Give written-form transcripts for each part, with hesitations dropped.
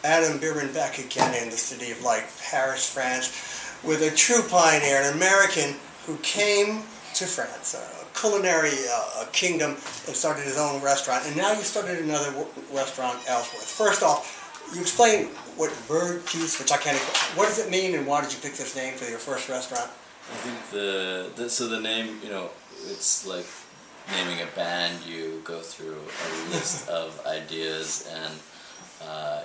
Adam Bierman back again in the city of light, Paris, France, with a true pioneer, an American who came to France, a culinary kingdom, and started his own restaurant. And now you started another restaurant, Ellsworth. First off, you explain what Verjus, which I can't even, what does it mean, and why did you pick this name for your first restaurant? I think the name, you know, it's like naming a band. You go through a list of ideas, and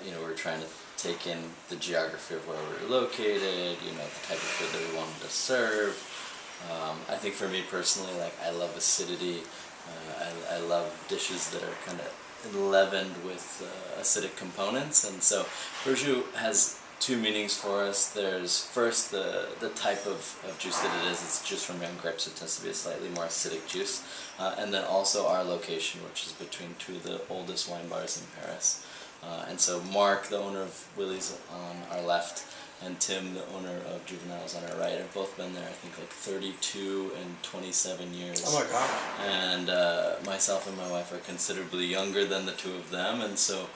you know, we're trying to take in the geography of where we're located, you know, the type of food that we wanted to serve. I think for me personally, like, I love acidity. I love dishes that are kind of enlivened with acidic components, and so Verjus has two meanings for us. There's first the type of juice that it is. It's juice from young grapes. It tends to be a slightly more acidic juice. And then also our location, which is between two of the oldest wine bars in Paris. And so Mark, the owner of Willie's on our left, and Tim, the owner of Juvenile's on our right, have both been there, I think, like 32 and 27 years. Oh my God. And myself and my wife are considerably younger than the two of them, and so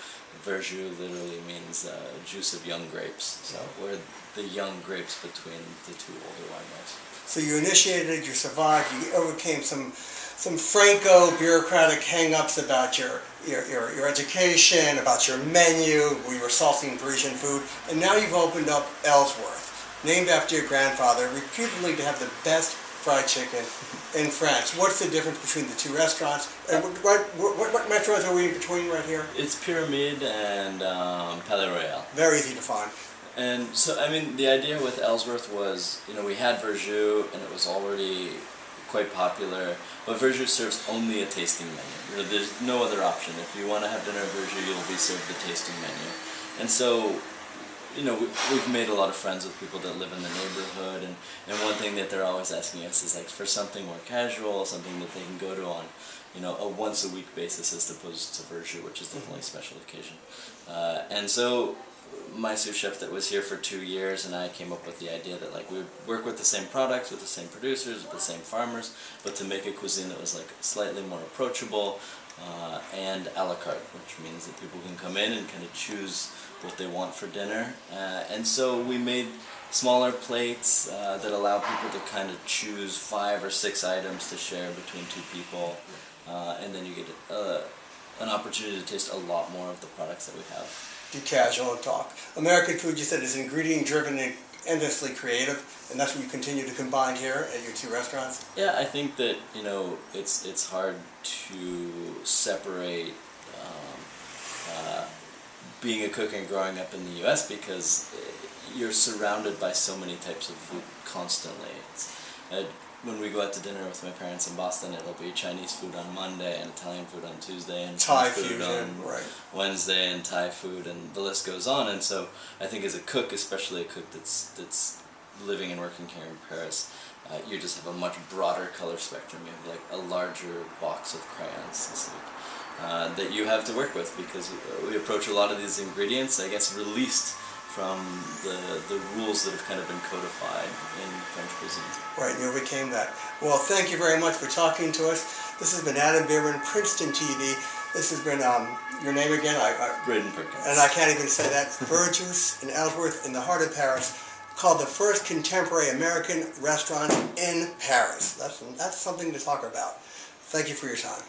Verjus literally means juice of young grapes. So we're the young grapes between the two older wine bars. So you initiated, you survived, you overcame some Franco-bureaucratic hang-ups about your education, about your menu, we were salting Parisian food, and now you've opened up Ellsworth, named after your grandfather, reputedly to have the best fried chicken in France. What's the difference between the two restaurants? And what metros are we in between right here? It's Pyramide and Palais Royal. Very easy to find. And so, I mean, the idea with Ellsworth was, you know, we had Verjus, and it was already quite popular, but Verjus serves only a tasting menu. You know, there's no other option. If you want to have dinner at Verjus, you'll be served the tasting menu. And so, you know, we've made a lot of friends with people that live in the neighborhood, and one thing that they're always asking us is, like, for something more casual, something that they can go to on, you know, a once-a-week basis as opposed to Verjus, which is definitely a special occasion. And so my sous chef that was here for 2 years and I came up with the idea that, like, we would work with the same products, with the same producers, with the same farmers, but to make a cuisine that was, like, slightly more approachable and a la carte, which means that people can come in and kind of choose what they want for dinner. And so we made smaller plates that allow people to kind of choose 5 or 6 items to share between 2 people, and then you get an opportunity to taste a lot more of the products that we have. Be casual and talk. American food, you said, is ingredient driven and endlessly creative, and that's what you continue to combine here at your 2 restaurants? Yeah, I think that, you know, it's hard to separate being a cook and growing up in the U.S. because you're surrounded by so many types of food constantly. When we go out to dinner with my parents in Boston, it'll be Chinese food on Monday and Italian food on Tuesday and Thai food on Wednesday and Thai food, and the list goes on. And so I think as a cook, especially a cook that's living and working here in Paris, you just have a much broader color spectrum. You have, like, a larger box of crayons this week that you have to work with, because we approach a lot of these ingredients, I guess, released from the rules that have kind of been codified in French cuisine. Right, and you overcame that. Well, thank you very much for talking to us. This has been Adam Bierman, Princeton TV. This has been, your name again? Braden Perkins. And I can't even say that. Verjus in Ellsworth, in the heart of Paris, called the first contemporary American restaurant in Paris. That's something to talk about. Thank you for your time.